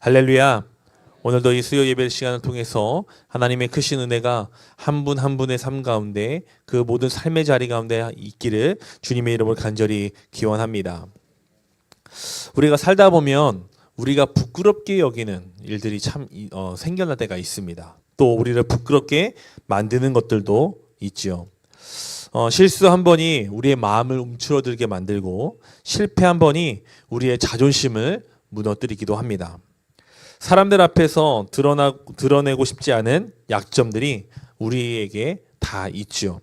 할렐루야. 오늘도 이 수요 예배 시간을 통해서 하나님의 크신 은혜가 한 분 한 분의 삶 가운데 그 모든 삶의 자리 가운데 있기를 주님의 이름으로 간절히 기원합니다. 우리가 살다 보면 우리가 부끄럽게 여기는 일들이 참 생겨날 때가 있습니다. 또 우리를 부끄럽게 만드는 것들도 있죠. 실수 한 번이 우리의 마음을 움츠러들게 만들고 실패 한 번이 우리의 자존심을 무너뜨리기도 합니다. 사람들 앞에서 드러내고 싶지 않은 약점들이 우리에게 다 있죠.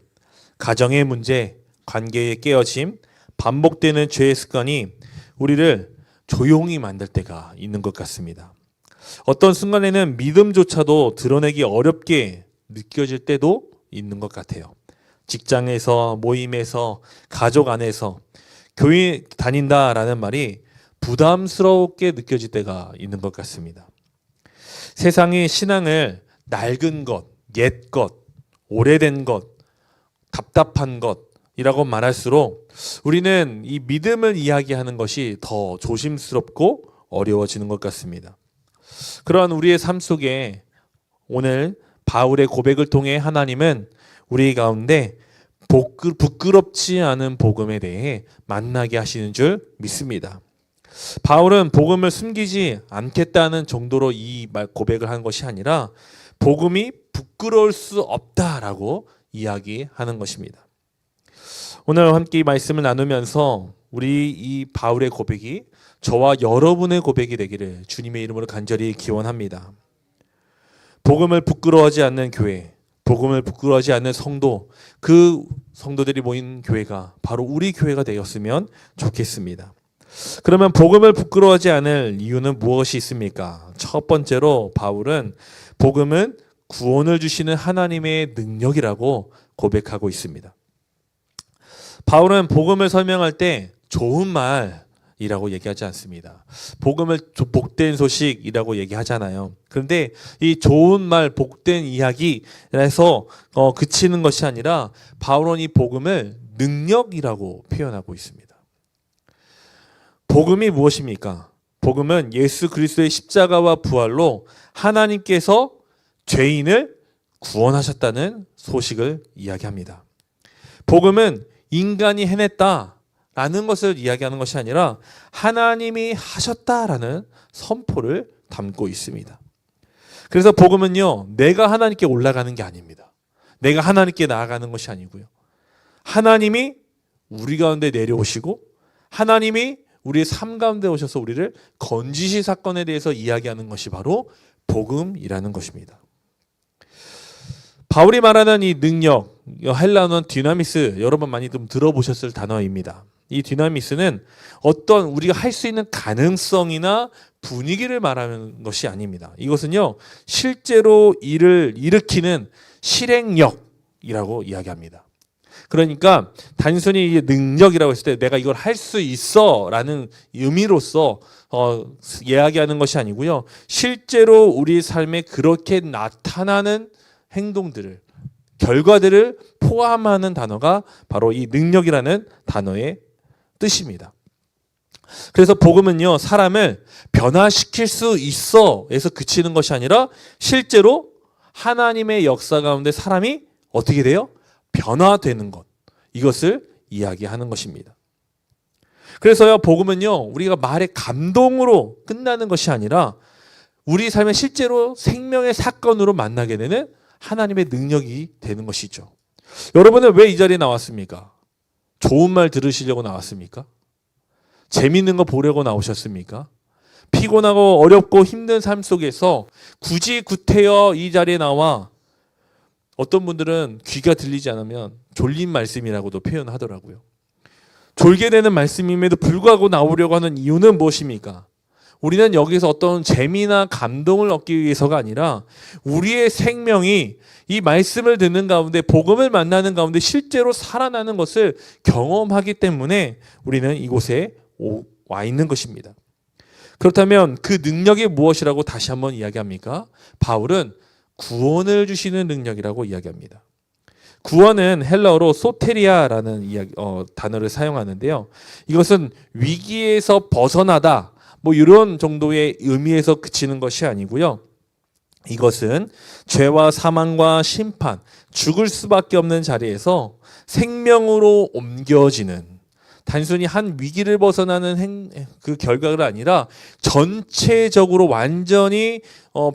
가정의 문제, 관계의 깨어짐, 반복되는 죄의 습관이 우리를 조용히 만들 때가 있는 것 같습니다. 어떤 순간에는 믿음조차도 드러내기 어렵게 느껴질 때도 있는 것 같아요. 직장에서, 모임에서, 가족 안에서 교회 다닌다라는 말이 부담스럽게 느껴질 때가 있는 것 같습니다. 세상이 신앙을 낡은 것, 옛 것, 오래된 것, 답답한 것이라고 말할수록 우리는 이 믿음을 이야기하는 것이 더 조심스럽고 어려워지는 것 같습니다. 그러한 우리의 삶 속에 오늘 바울의 고백을 통해 하나님은 우리 가운데 부끄럽지 않은 복음에 대해 만나게 하시는 줄 믿습니다. 바울은 복음을 숨기지 않겠다는 정도로 이 고백을 한 것이 아니라 복음이 부끄러울 수 없다라고 이야기하는 것입니다. 오늘 함께 이 말씀을 나누면서 우리 이 바울의 고백이 저와 여러분의 고백이 되기를 주님의 이름으로 간절히 기원합니다. 복음을 부끄러워하지 않는 교회, 복음을 부끄러워하지 않는 성도, 그 성도들이 모인 교회가 바로 우리 교회가 되었으면 좋겠습니다. 그러면 복음을 부끄러워하지 않을 이유는 무엇이 있습니까? 첫 번째로 바울은 복음은 구원을 주시는 하나님의 능력이라고 고백하고 있습니다. 바울은 복음을 설명할 때 좋은 말이라고 얘기하지 않습니다. 복음을 복된 소식이라고 얘기하잖아요. 그런데 이 좋은 말, 복된 이야기에서 그치는 것이 아니라 바울은 이 복음을 능력이라고 표현하고 있습니다. 복음이 무엇입니까? 복음은 예수 그리스도의 십자가와 부활로 하나님께서 죄인을 구원하셨다는 소식을 이야기합니다. 복음은 인간이 해냈다라는 것을 이야기하는 것이 아니라 하나님이 하셨다라는 선포를 담고 있습니다. 그래서 복음은요, 내가 하나님께 올라가는 게 아닙니다. 내가 하나님께 나아가는 것이 아니고요. 하나님이 우리 가운데 내려오시고 하나님이 우리의 삶 가운데 오셔서 우리를 건지시 사건에 대해서 이야기하는 것이 바로 복음이라는 것입니다. 바울이 말하는 이 능력, 헬라어는 디나미스, 여러분 많이 좀 들어보셨을 단어입니다. 이 디나미스는 어떤 우리가 할 수 있는 가능성이나 분위기를 말하는 것이 아닙니다. 이것은요, 실제로 일을 일으키는 실행력이라고 이야기합니다. 그러니까 단순히 능력이라고 했을 때 내가 이걸 할 수 있어 라는 의미로서 이야기하는 것이 아니고요. 실제로 우리 삶에 그렇게 나타나는 행동들을, 결과들을 포함하는 단어가 바로 이 능력이라는 단어의 뜻입니다. 그래서 복음은요, 사람을 변화시킬 수 있어에서 그치는 것이 아니라 실제로 하나님의 역사 가운데 사람이 어떻게 돼요? 변화되는 것, 이것을 이야기하는 것입니다. 그래서요, 복음은요, 우리가 말의 감동으로 끝나는 것이 아니라 우리 삶에 실제로 생명의 사건으로 만나게 되는 하나님의 능력이 되는 것이죠. 여러분은 왜 이 자리에 나왔습니까? 좋은 말 들으시려고 나왔습니까? 재밌는 거 보려고 나오셨습니까? 피곤하고 어렵고 힘든 삶 속에서 굳이 구태여 이 자리에 나와, 어떤 분들은 귀가 들리지 않으면 졸린 말씀이라고도 표현하더라고요. 졸게 되는 말씀임에도 불구하고 나오려고 하는 이유는 무엇입니까? 우리는 여기서 어떤 재미나 감동을 얻기 위해서가 아니라 우리의 생명이 이 말씀을 듣는 가운데, 복음을 만나는 가운데 실제로 살아나는 것을 경험하기 때문에 우리는 이곳에 와 있는 것입니다. 그렇다면 그 능력이 무엇이라고 다시 한번 이야기합니까? 바울은 구원을 주시는 능력이라고 이야기합니다. 구원은 헬라어로 소테리아라는 단어를 사용하는데요. 이것은 위기에서 벗어나다, 뭐 이런 정도의 의미에서 그치는 것이 아니고요. 이것은 죄와 사망과 심판, 죽을 수밖에 없는 자리에서 생명으로 옮겨지는, 단순히 한 위기를 벗어나는 그 결과가 아니라 전체적으로 완전히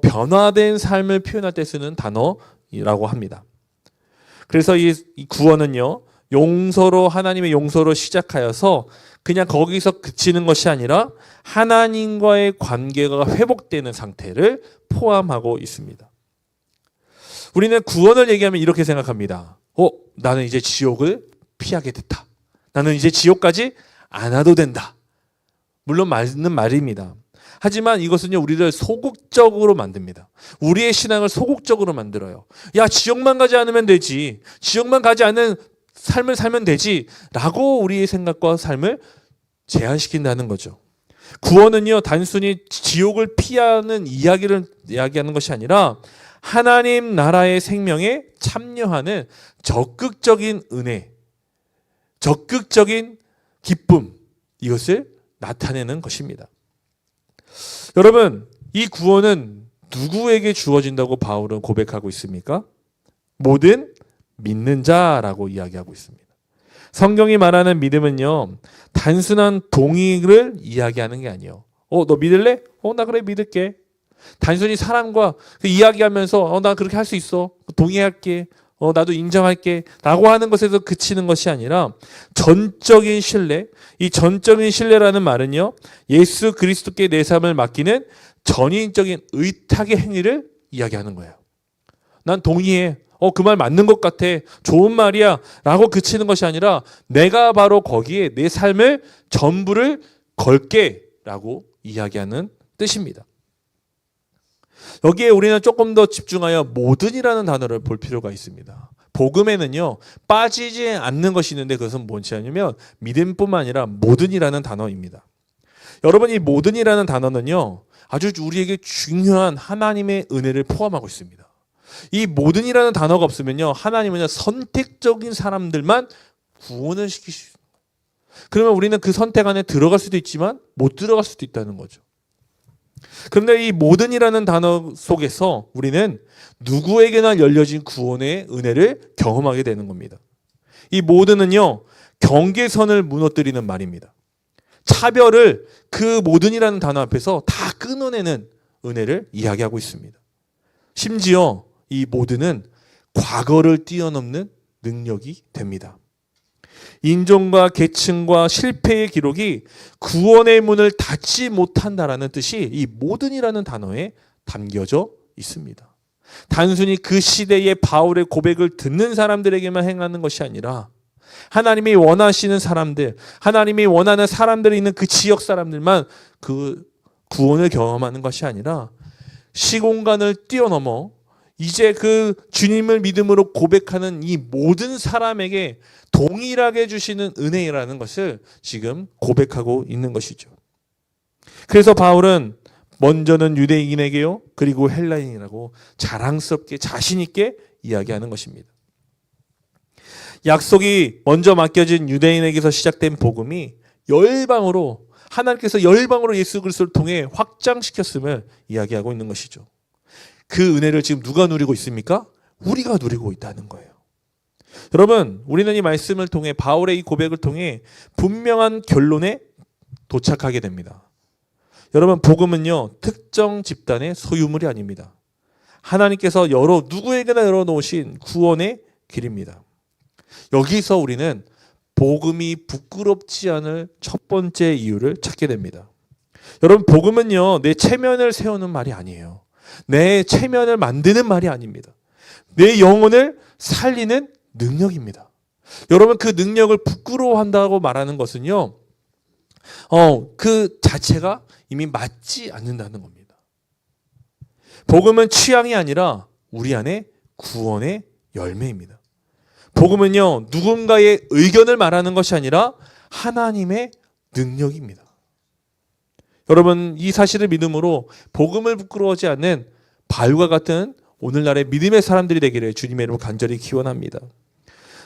변화된 삶을 표현할 때 쓰는 단어라고 합니다. 그래서 이 구원은요, 용서로, 하나님의 용서로 시작하여서 그냥 거기서 그치는 것이 아니라 하나님과의 관계가 회복되는 상태를 포함하고 있습니다. 우리는 구원을 얘기하면 이렇게 생각합니다. 나는 이제 지옥을 피하게 됐다. 나는 이제 지옥까지 안 와도 된다. 물론 맞는 말입니다. 하지만 이것은요, 우리를 소극적으로 만듭니다. 우리의 신앙을 소극적으로 만들어요. 야, 지옥만 가지 않으면 되지. 지옥만 가지 않은 삶을 살면 되지. 라고 우리의 생각과 삶을 제한시킨다는 거죠. 구원은요, 단순히 지옥을 피하는 이야기를 이야기하는 것이 아니라 하나님 나라의 생명에 참여하는 적극적인 은혜, 적극적인 기쁨, 이것을 나타내는 것입니다. 여러분, 이 구원은 누구에게 주어진다고 바울은 고백하고 있습니까? 모든 믿는 자라고 이야기하고 있습니다. 성경이 말하는 믿음은요, 단순한 동의를 이야기하는 게 아니에요. 너 믿을래? 나 그래 믿을게. 단순히 사람과 이야기하면서 나 그렇게 할 수 있어. 동의할게. 나도 인정할게. 라고 하는 것에서 그치는 것이 아니라 전적인 신뢰. 이 전적인 신뢰라는 말은요, 예수 그리스도께 내 삶을 맡기는 전인적인 의탁의 행위를 이야기하는 거예요. 난 동의해. 그 말 맞는 것 같아. 좋은 말이야. 라고 그치는 것이 아니라 내가 바로 거기에 내 삶을 전부를 걸게. 라고 이야기하는 뜻입니다. 여기에 우리는 조금 더 집중하여 모든이라는 단어를 볼 필요가 있습니다. 복음에는요, 빠지지 않는 것이 있는데 그것은 뭔지 아니면 믿음뿐만 아니라 모든이라는 단어입니다. 여러분, 이 모든이라는 단어는요, 아주 우리에게 중요한 하나님의 은혜를 포함하고 있습니다. 이 모든이라는 단어가 없으면요, 하나님은 선택적인 사람들만 구원을 시키시죠. 그러면 우리는 그 선택 안에 들어갈 수도 있지만 못 들어갈 수도 있다는 거죠. 그런데 이 모든이라는 단어 속에서 우리는 누구에게나 열려진 구원의 은혜를 경험하게 되는 겁니다. 이 모든은요, 경계선을 무너뜨리는 말입니다. 차별을 그 모든이라는 단어 앞에서 다 끊어내는 은혜를 이야기하고 있습니다. 심지어 이 모든은 과거를 뛰어넘는 능력이 됩니다. 인종과 계층과 실패의 기록이 구원의 문을 닫지 못한다라는 뜻이 이 모든이라는 단어에 담겨져 있습니다. 단순히 그 시대의 바울의 고백을 듣는 사람들에게만 행하는 것이 아니라 하나님이 원하시는 사람들, 하나님이 원하는 사람들이 있는 그 지역 사람들만 그 구원을 경험하는 것이 아니라 시공간을 뛰어넘어 이제 그 주님을 믿음으로 고백하는 이 모든 사람에게 동일하게 주시는 은혜라는 것을 지금 고백하고 있는 것이죠. 그래서 바울은 먼저는 유대인에게요, 그리고 헬라인이라고 자랑스럽게 자신 있게 이야기하는 것입니다. 약속이 먼저 맡겨진 유대인에게서 시작된 복음이 열방으로, 하나님께서 열방으로 예수 그리스도를 통해 확장시켰음을 이야기하고 있는 것이죠. 그 은혜를 지금 누가 누리고 있습니까? 우리가 누리고 있다는 거예요. 여러분, 우리는 이 말씀을 통해, 바울의 이 고백을 통해 분명한 결론에 도착하게 됩니다. 여러분, 복음은요, 특정 집단의 소유물이 아닙니다. 하나님께서 누구에게나 열어놓으신 구원의 길입니다. 여기서 우리는 복음이 부끄럽지 않을 첫 번째 이유를 찾게 됩니다. 여러분, 복음은요, 내 체면을 세우는 말이 아니에요. 내 체면을 만드는 말이 아닙니다. 내 영혼을 살리는 능력입니다. 여러분, 그 능력을 부끄러워한다고 말하는 것은요, 그 자체가 이미 맞지 않는다는 겁니다. 복음은 취향이 아니라 우리 안에 구원의 열매입니다. 복음은요, 누군가의 의견을 말하는 것이 아니라 하나님의 능력입니다. 여러분, 이 사실을 믿음으로 복음을 부끄러워하지 않는 바울과 같은 오늘날의 믿음의 사람들이 되기를 주님의 이름으로 간절히 기원합니다.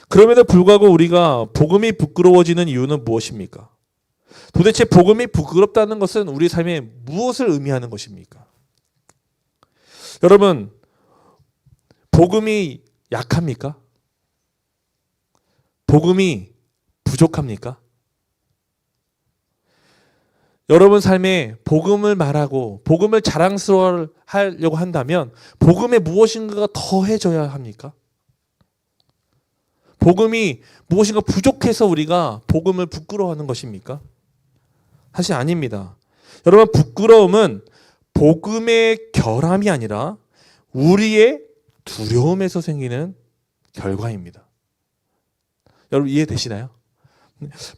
그럼에도 불구하고 우리가 복음이 부끄러워지는 이유는 무엇입니까? 도대체 복음이 부끄럽다는 것은 우리 삶에 무엇을 의미하는 것입니까? 여러분, 복음이 약합니까? 복음이 부족합니까? 여러분 삶에 복음을 말하고 복음을 자랑스러워하려고 한다면 복음에 무엇인가가 더해져야 합니까? 복음이 무엇인가 부족해서 우리가 복음을 부끄러워하는 것입니까? 사실 아닙니다. 여러분, 부끄러움은 복음의 결함이 아니라 우리의 두려움에서 생기는 결과입니다. 여러분 이해되시나요?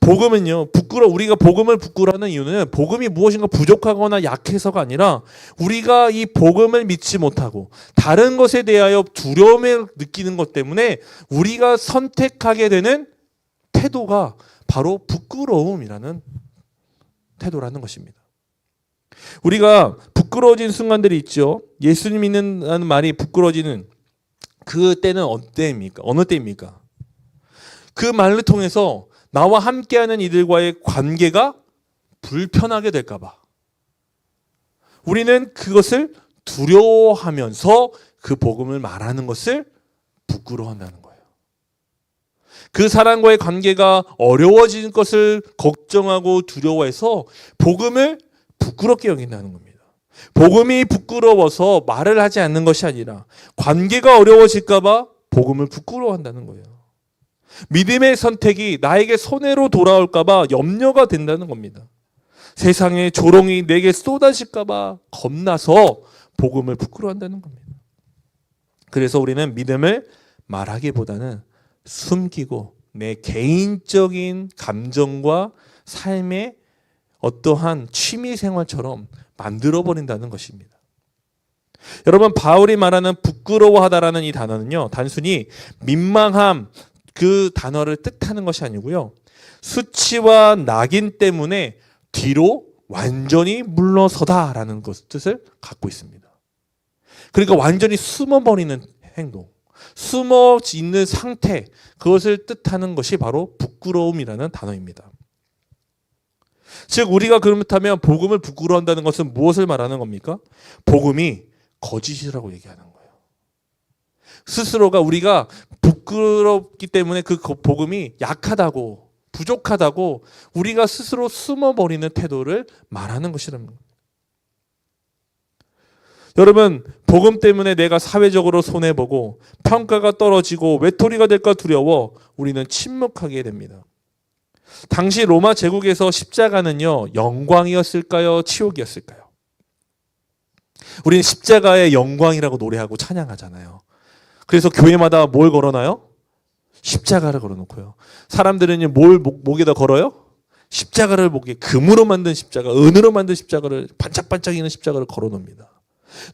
복음은요, 우리가 복음을 부끄러워하는 이유는 복음이 무엇인가 부족하거나 약해서가 아니라 우리가 이 복음을 믿지 못하고 다른 것에 대하여 두려움을 느끼는 것 때문에 우리가 선택하게 되는 태도가 바로 부끄러움이라는 태도라는 것입니다. 우리가 부끄러워진 순간들이 있죠. 예수님 믿는다는 말이 부끄러워지는 그 때는 어느 때입니까? 그 말을 통해서 나와 함께하는 이들과의 관계가 불편하게 될까봐 우리는 그것을 두려워하면서 그 복음을 말하는 것을 부끄러워한다는 거예요. 그 사람과의 관계가 어려워지는 것을 걱정하고 두려워해서 복음을 부끄럽게 여긴다는 겁니다. 복음이 부끄러워서 말을 하지 않는 것이 아니라 관계가 어려워질까봐 복음을 부끄러워한다는 거예요. 믿음의 선택이 나에게 손해로 돌아올까봐 염려가 된다는 겁니다. 세상의 조롱이 내게 쏟아질까봐 겁나서 복음을 부끄러워한다는 겁니다. 그래서 우리는 믿음을 말하기보다는 숨기고 내 개인적인 감정과 삶의 어떠한 취미 생활처럼 만들어버린다는 것입니다. 여러분, 바울이 말하는 부끄러워하다라는 이 단어는요, 단순히 민망함, 그 단어를 뜻하는 것이 아니고요, 수치와 낙인 때문에 뒤로 완전히 물러서다라는 뜻을 갖고 있습니다. 그러니까 완전히 숨어버리는 행동, 숨어 있는 상태, 그것을 뜻하는 것이 바로 부끄러움이라는 단어입니다. 즉 우리가 그렇다면 복음을 부끄러워한다는 것은 무엇을 말하는 겁니까? 복음이 거짓이라고 얘기하는 거예요. 스스로가 우리가 부끄럽기 때문에 그 복음이 약하다고 부족하다고 우리가 스스로 숨어버리는 태도를 말하는 것이라는 겁니다. 여러분, 복음 때문에 내가 사회적으로 손해보고 평가가 떨어지고 외톨이가 될까 두려워 우리는 침묵하게 됩니다. 당시 로마 제국에서 십자가는요, 영광이었을까요? 치욕이었을까요? 우리는 십자가의 영광이라고 노래하고 찬양하잖아요. 그래서 교회마다 뭘 걸어놔요? 십자가를 걸어놓고요. 사람들은 뭘 목에다 걸어요? 십자가를 목에, 금으로 만든 십자가, 은으로 만든 십자가를, 반짝반짝이는 십자가를 걸어놓습니다.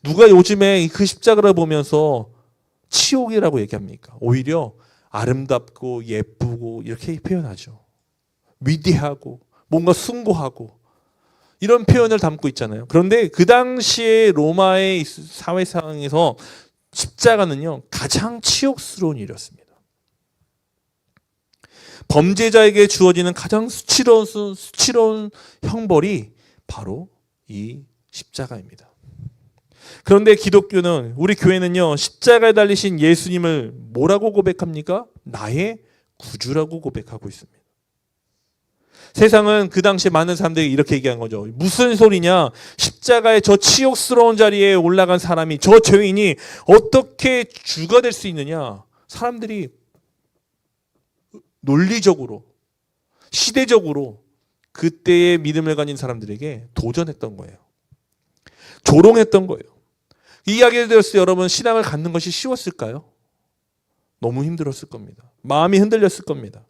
누가 요즘에 그 십자가를 보면서 치욕이라고 얘기합니까? 오히려 아름답고 예쁘고 이렇게 표현하죠. 위대하고 뭔가 숭고하고 이런 표현을 담고 있잖아요. 그런데 그 당시에 로마의 사회 상황에서 십자가는요, 가장 치욕스러운 일이었습니다. 범죄자에게 주어지는 가장 수치로운 형벌이 바로 이 십자가입니다. 그런데 기독교는, 우리 교회는요, 십자가에 달리신 예수님을 뭐라고 고백합니까? 나의 구주라고 고백하고 있습니다. 세상은 그 당시에 많은 사람들이 이렇게 얘기한 거죠. 무슨 소리냐? 십자가의 저 치욕스러운 자리에 올라간 사람이, 저 죄인이 어떻게 주가 될 수 있느냐? 사람들이 논리적으로, 시대적으로 그때의 믿음을 가진 사람들에게 도전했던 거예요. 조롱했던 거예요. 이 이야기를 들었을 때 여러분, 신앙을 갖는 것이 쉬웠을까요? 너무 힘들었을 겁니다. 마음이 흔들렸을 겁니다.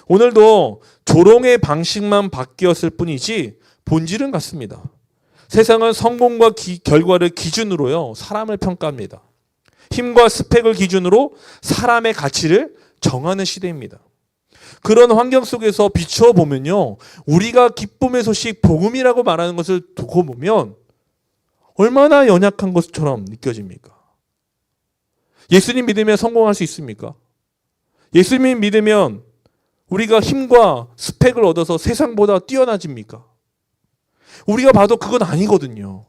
오늘도 조롱의 방식만 바뀌었을 뿐이지 본질은 같습니다. 세상은 성공과 결과를 기준으로요, 사람을 평가합니다. 힘과 스펙을 기준으로 사람의 가치를 정하는 시대입니다. 그런 환경 속에서 비춰보면요, 우리가 기쁨의 소식, 복음이라고 말하는 것을 두고 보면 얼마나 연약한 것처럼 느껴집니까? 예수님 믿으면 성공할 수 있습니까? 예수님 믿으면 우리가 힘과 스펙을 얻어서 세상보다 뛰어나집니까? 우리가 봐도 그건 아니거든요.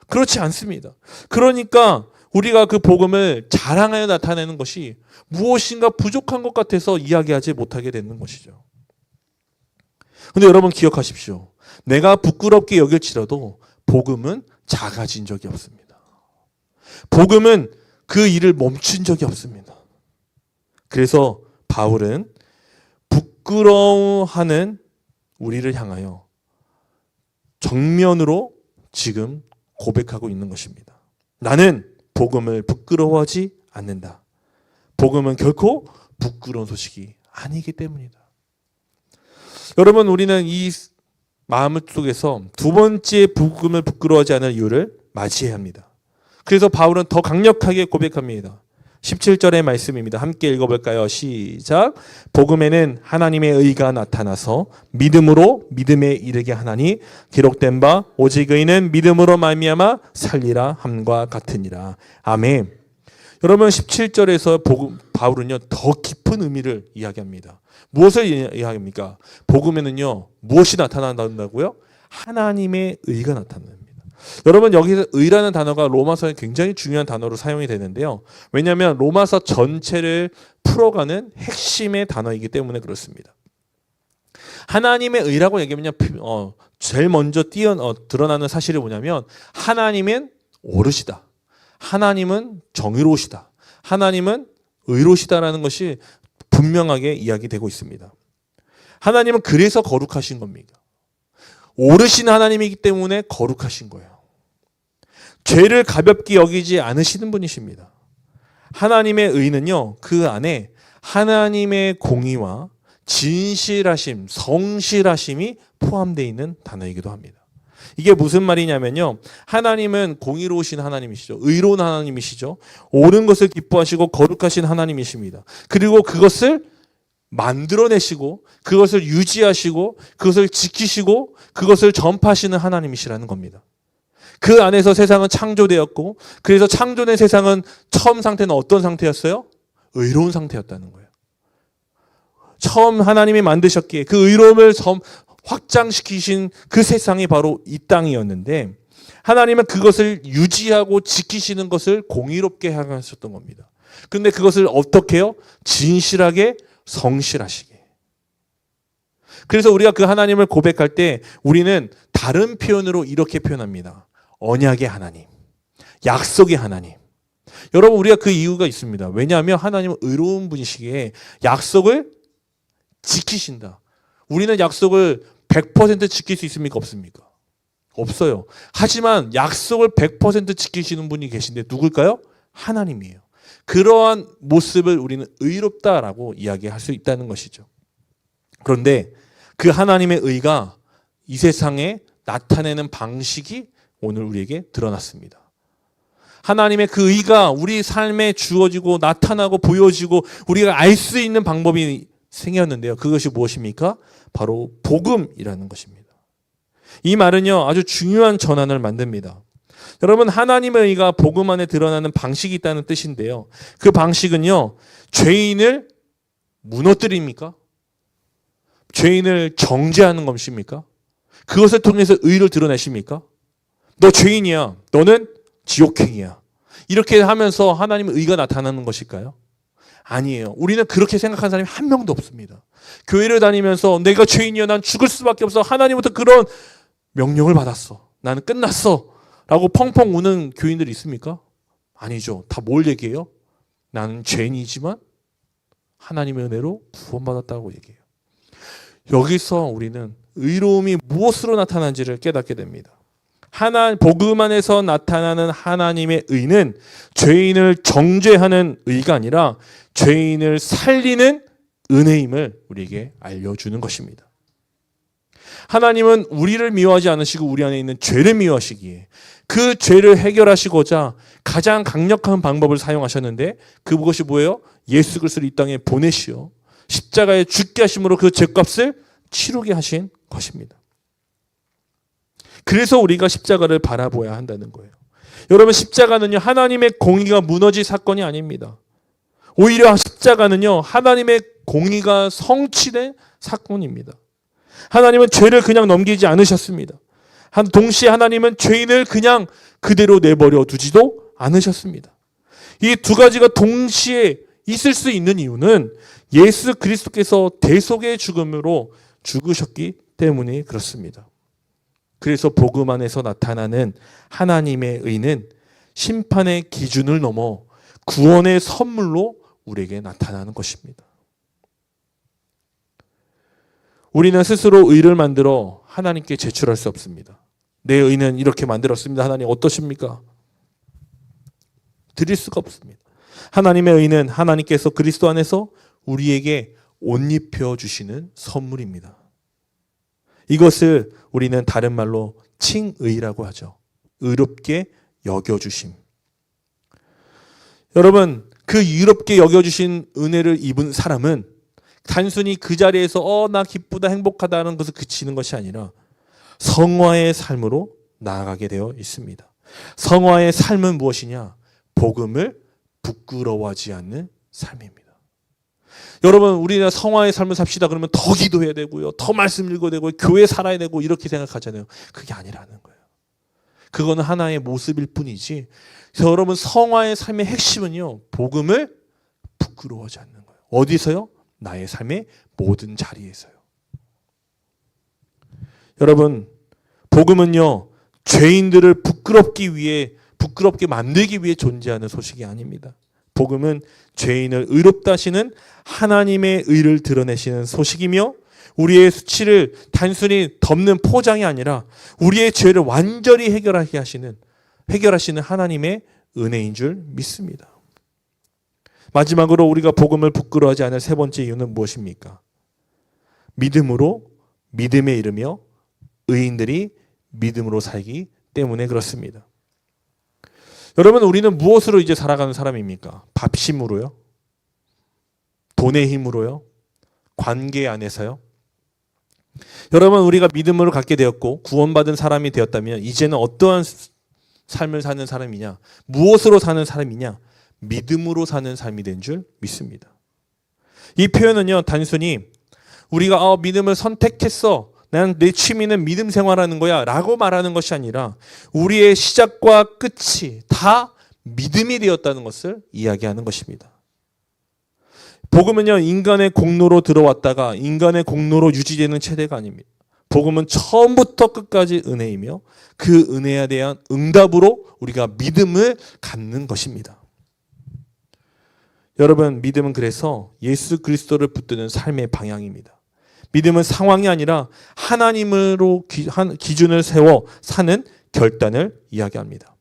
그렇지 않습니다. 그러니까 우리가 그 복음을 자랑하여 나타내는 것이 무엇인가 부족한 것 같아서 이야기하지 못하게 되는 것이죠. 근데 여러분 기억하십시오. 내가 부끄럽게 여길지라도 복음은 작아진 적이 없습니다. 복음은 그 일을 멈춘 적이 없습니다. 그래서 바울은 부끄러워하는 우리를 향하여 정면으로 지금 고백하고 있는 것입니다. 나는 복음을 부끄러워하지 않는다. 복음은 결코 부끄러운 소식이 아니기 때문이다. 여러분, 우리는 이 마음 속에서 두 번째 복음을 부끄러워하지 않을 이유를 맞이해야 합니다. 그래서 바울은 더 강력하게 고백합니다. 17절의 말씀입니다. 함께 읽어볼까요? 시작. 복음에는 하나님의 의가 나타나서 믿음으로 믿음에 이르게 하나니 기록된 바 오직 의는 믿음으로 말미암아 살리라 함과 같으니라. 아멘. 여러분 17절에서 바울은요 더 깊은 의미를 이야기합니다. 무엇을 이야기합니까? 복음에는요 무엇이 나타난다고요? 하나님의 의가 나타납니다. 여러분 여기서 의라는 단어가 로마서에 굉장히 중요한 단어로 사용이 되는데요. 왜냐하면 로마서 전체를 풀어가는 핵심의 단어이기 때문에 그렇습니다. 하나님의 의라고 얘기하면요, 제일 먼저 드러나는 사실이 뭐냐면 하나님은 옳으시다. 하나님은 정의로우시다. 하나님은 의로우시다라는 것이 분명하게 이야기되고 있습니다. 하나님은 그래서 거룩하신 겁니다. 옳으신 하나님이기 때문에 거룩하신 거예요. 죄를 가볍게 여기지 않으시는 분이십니다. 하나님의 의는요, 그 안에 하나님의 공의와 진실하심, 성실하심이 포함되어 있는 단어이기도 합니다. 이게 무슨 말이냐면요, 하나님은 공의로우신 하나님이시죠. 의로운 하나님이시죠. 옳은 것을 기뻐하시고 거룩하신 하나님이십니다. 그리고 그것을 만들어내시고 그것을 유지하시고 그것을 지키시고 그것을 전파하시는 하나님이시라는 겁니다. 그 안에서 세상은 창조되었고 그래서 창조된 세상은 처음 상태는 어떤 상태였어요? 의로운 상태였다는 거예요. 처음 하나님이 만드셨기에 그 의로움을 확장시키신 그 세상이 바로 이 땅이었는데 하나님은 그것을 유지하고 지키시는 것을 공의롭게 하셨던 겁니다. 그런데 그것을 어떻게 해요? 진실하게 성실하시게. 그래서 우리가 그 하나님을 고백할 때 우리는 다른 표현으로 이렇게 표현합니다. 언약의 하나님, 약속의 하나님. 여러분 우리가 그 이유가 있습니다. 왜냐하면 하나님은 의로운 분이시기에 약속을 지키신다. 우리는 약속을 100% 지킬 수 있습니까? 없습니까? 없어요. 하지만 약속을 100% 지키시는 분이 계신데 누굴까요? 하나님이에요. 그러한 모습을 우리는 의롭다라고 이야기할 수 있다는 것이죠. 그런데 그 하나님의 의가 이 세상에 나타내는 방식이 오늘 우리에게 드러났습니다. 하나님의 그 의가 우리 삶에 주어지고 나타나고 보여지고 우리가 알 수 있는 방법이 생겼는데요. 그것이 무엇입니까? 바로 복음이라는 것입니다. 이 말은요, 아주 중요한 전환을 만듭니다. 여러분, 하나님의 의가 복음 안에 드러나는 방식이 있다는 뜻인데요. 그 방식은요, 죄인을 무너뜨립니까? 죄인을 정죄하는 것입니까? 그것을 통해서 의를 드러내십니까? 너 죄인이야. 너는 지옥행이야. 이렇게 하면서 하나님의 의가 나타나는 것일까요? 아니에요. 우리는 그렇게 생각하는 사람이 한 명도 없습니다. 교회를 다니면서 내가 죄인이야. 난 죽을 수밖에 없어. 하나님부터 그런 명령을 받았어. 나는 끝났어. 라고 펑펑 우는 교인들이 있습니까? 아니죠. 다 뭘 얘기해요? 나는 죄인이지만 하나님의 은혜로 구원받았다고 얘기해요. 여기서 우리는 의로움이 무엇으로 나타난지를 깨닫게 됩니다. 복음 안에서 나타나는 하나님의 의는 죄인을 정죄하는 의가 아니라 죄인을 살리는 은혜임을 우리에게 알려주는 것입니다. 하나님은 우리를 미워하지 않으시고 우리 안에 있는 죄를 미워하시기에 그 죄를 해결하시고자 가장 강력한 방법을 사용하셨는데 그것이 뭐예요? 예수 그리스도를 이 땅에 보내시어 십자가에 죽게 하심으로 그 죄값을 치르게 하신 것입니다. 그래서 우리가 십자가를 바라보아야 한다는 거예요. 여러분 십자가는요 하나님의 공의가 무너질 사건이 아닙니다. 오히려 십자가는요 하나님의 공의가 성취된 사건입니다. 하나님은 죄를 그냥 넘기지 않으셨습니다. 동시에 하나님은 죄인을 그냥 그대로 내버려 두지도 않으셨습니다. 이 두 가지가 동시에 있을 수 있는 이유는 예수 그리스도께서 대속의 죽음으로 죽으셨기 때문에 그렇습니다. 그래서 복음 안에서 나타나는 하나님의 의는 심판의 기준을 넘어 구원의 선물로 우리에게 나타나는 것입니다. 우리는 스스로 의를 만들어 하나님께 제출할 수 없습니다. 내 의는 이렇게 만들었습니다. 하나님 어떠십니까? 드릴 수가 없습니다. 하나님의 의는 하나님께서 그리스도 안에서 우리에게 옷 입혀 주시는 선물입니다. 이것을 우리는 다른 말로 칭의라고 하죠. 의롭게 여겨주심. 여러분, 그 의롭게 여겨주신 은혜를 입은 사람은 단순히 그 자리에서 나 기쁘다 행복하다는 것을 그치는 것이 아니라 성화의 삶으로 나아가게 되어 있습니다. 성화의 삶은 무엇이냐? 복음을 부끄러워하지 않는 삶입니다. 여러분, 우리가 성화의 삶을 삽시다 그러면 더 기도해야 되고요, 더 말씀 읽어야 되고, 교회 살아야 되고 이렇게 생각하잖아요. 그게 아니라는 거예요. 그거는 하나의 모습일 뿐이지. 그래서 여러분, 성화의 삶의 핵심은요, 복음을 부끄러워하지 않는 거예요. 어디서요? 나의 삶의 모든 자리에서요. 여러분, 복음은요, 죄인들을 부끄럽게 만들기 위해 존재하는 소식이 아닙니다. 복음은 죄인을 의롭다 하시는 하나님의 의를 드러내시는 소식이며, 우리의 수치를 단순히 덮는 포장이 아니라 우리의 죄를 완전히 해결하시는 하나님의 은혜인 줄 믿습니다. 마지막으로 우리가 복음을 부끄러워하지 않을 세 번째 이유는 무엇입니까? 믿음으로 믿음에 이르며 의인들이 믿음으로 살기 때문에 그렇습니다. 여러분, 우리는 무엇으로 이제 살아가는 사람입니까? 밥심으로요? 돈의 힘으로요? 관계 안에서요? 여러분, 우리가 믿음으로 갖게 되었고 구원받은 사람이 되었다면 이제는 어떠한 삶을 사는 사람이냐? 무엇으로 사는 사람이냐? 믿음으로 사는 삶이 된 줄 믿습니다. 이 표현은요, 단순히 우리가 믿음을 선택했어, 난 내 취미는 믿음 생활하는 거야 라고 말하는 것이 아니라 우리의 시작과 끝이 다 믿음이 되었다는 것을 이야기하는 것입니다. 복음은요, 인간의 공로로 들어왔다가 인간의 공로로 유지되는 체대가 아닙니다. 복음은 처음부터 끝까지 은혜이며 그 은혜에 대한 응답으로 우리가 믿음을 갖는 것입니다. 여러분, 믿음은 그래서 예수 그리스도를 붙드는 삶의 방향입니다. 믿음은 상황이 아니라 하나님으로 기준을 세워 사는 결단을 이야기합니다.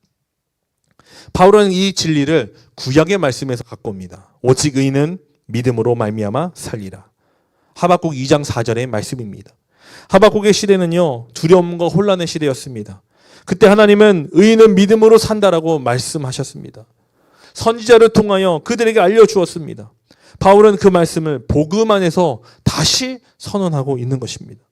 바울은 이 진리를 구약의 말씀에서 갖고 옵니다. 오직 의인은 믿음으로 말미암아 살리라. 하박국 2장 4절의 말씀입니다. 하박국의 시대는요, 두려움과 혼란의 시대였습니다. 그때 하나님은 의인은 믿음으로 산다라고 말씀하셨습니다. 선지자를 통하여 그들에게 알려주었습니다. 바울은 그 말씀을 복음 안에서 다시 선언하고 있는 것입니다.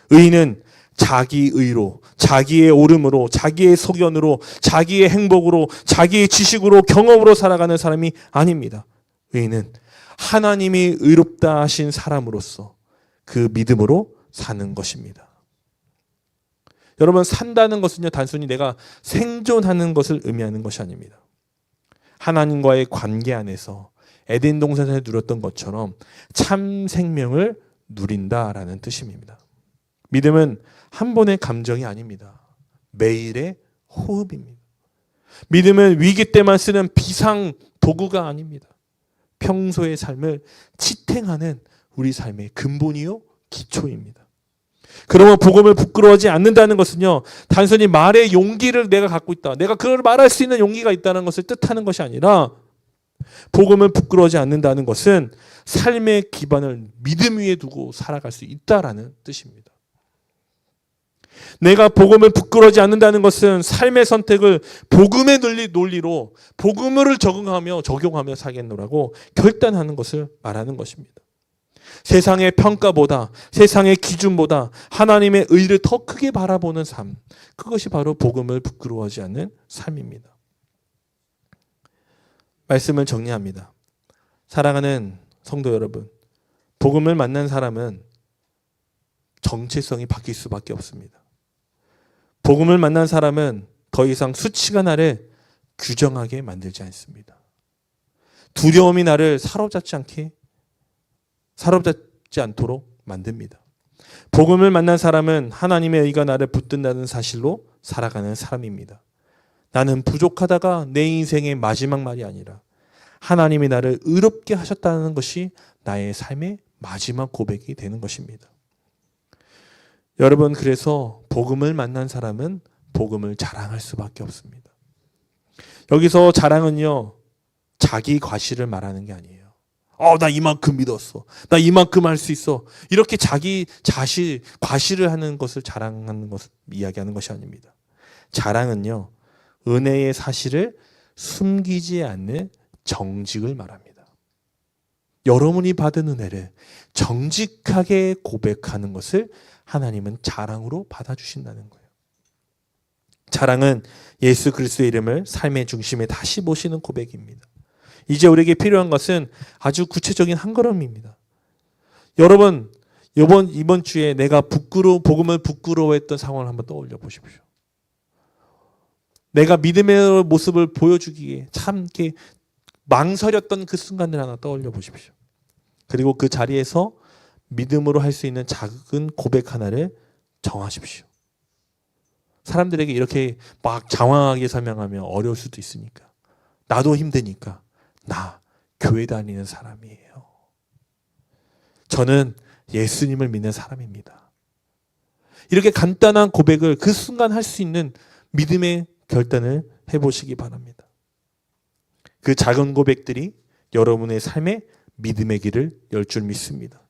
의인은 자기 의로, 자기의 옳음으로, 자기의 소견으로, 자기의 행복으로, 자기의 지식으로, 경험으로 살아가는 사람이 아닙니다. 의인은 하나님이 의롭다 하신 사람으로서 그 믿음으로 사는 것입니다. 여러분, 산다는 것은요, 단순히 내가 생존하는 것을 의미하는 것이 아닙니다. 하나님과의 관계 안에서 에덴 동산에서 누렸던 것처럼 참 생명을 누린다라는 뜻입니다. 믿음은 한 번의 감정이 아닙니다. 매일의 호흡입니다. 믿음은 위기 때만 쓰는 비상 도구가 아닙니다. 평소의 삶을 지탱하는 우리 삶의 근본이요, 기초입니다. 그러면 복음을 부끄러워하지 않는다는 것은요, 단순히 말의 용기를 내가 갖고 있다, 내가 그걸 말할 수 있는 용기가 있다는 것을 뜻하는 것이 아니라, 복음을 부끄러워하지 않는다는 것은 삶의 기반을 믿음 위에 두고 살아갈 수 있다라는 뜻입니다. 내가 복음을 부끄러워하지 않는다는 것은 삶의 선택을 복음의 논리로 복음을 적용하며 살겠노라고 결단하는 것을 말하는 것입니다. 세상의 평가보다, 세상의 기준보다 하나님의 의를 더 크게 바라보는 삶, 그것이 바로 복음을 부끄러워하지 않는 삶입니다. 말씀을 정리합니다. 사랑하는 성도 여러분, 복음을 만난 사람은 정체성이 바뀔 수밖에 없습니다. 복음을 만난 사람은 더 이상 수치가 나를 규정하게 만들지 않습니다. 두려움이 나를 사로잡지 않도록 만듭니다. 복음을 만난 사람은 하나님의 의가 나를 붙든다는 사실로 살아가는 사람입니다. 나는 부족하다가 내 인생의 마지막 말이 아니라 하나님이 나를 의롭게 하셨다는 것이 나의 삶의 마지막 고백이 되는 것입니다. 여러분, 그래서 복음을 만난 사람은 복음을 자랑할 수밖에 없습니다. 여기서 자랑은요, 자기 과시를 말하는 게 아니에요. 나 이만큼 믿었어. 나 이만큼 할 수 있어. 이렇게 자기 과시를 하는 것을 자랑하는 것을 이야기하는 것이 아닙니다. 자랑은요, 은혜의 사실을 숨기지 않는 정직을 말합니다. 여러분이 받은 은혜를 정직하게 고백하는 것을 하나님은 자랑으로 받아주신다는 거예요. 자랑은 예수 그리스도의 이름을 삶의 중심에 다시 모시는 고백입니다. 이제 우리에게 필요한 것은 아주 구체적인 한 걸음입니다. 여러분, 이번 주에 내가 복음을 부끄러워했던 상황을 한번 떠올려 보십시오. 내가 믿음의 모습을 보여주기에 참 이렇게 망설였던 그 순간을 하나 떠올려 보십시오. 그리고 그 자리에서 믿음으로 할 수 있는 작은 고백 하나를 정하십시오. 사람들에게 이렇게 막 장황하게 설명하면 어려울 수도 있으니까. 나도 힘드니까. 나 교회 다니는 사람이에요. 저는 예수님을 믿는 사람입니다. 이렇게 간단한 고백을 그 순간 할 수 있는 믿음의 결단을 해보시기 바랍니다. 그 작은 고백들이 여러분의 삶에 믿음의 길을 열 줄 믿습니다.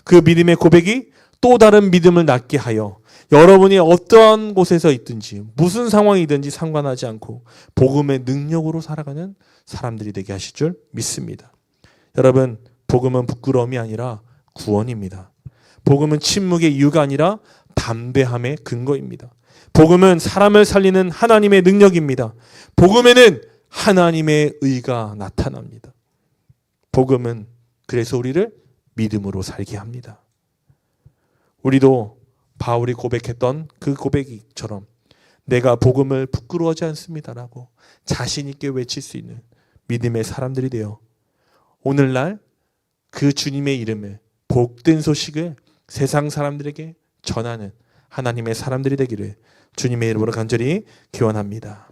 그 믿음의 고백이 또 다른 믿음을 낳게 하여 여러분이 어떠한 곳에서 있든지 무슨 상황이든지 상관하지 않고 복음의 능력으로 살아가는 사람들이 되게 하실 줄 믿습니다. 여러분, 복음은 부끄러움이 아니라 구원입니다. 복음은 침묵의 이유가 아니라 담대함의 근거입니다. 복음은 사람을 살리는 하나님의 능력입니다. 복음에는 하나님의 의가 나타납니다. 복음은 그래서 우리를 믿음으로 살게 합니다. 우리도 바울이 고백했던 그 고백처럼 내가 복음을 부끄러워하지 않습니다라고 자신 있게 외칠 수 있는 믿음의 사람들이 되어 오늘날 그 주님의 이름을 복된 소식을 세상 사람들에게 전하는 하나님의 사람들이 되기를 주님의 이름으로 간절히 기원합니다.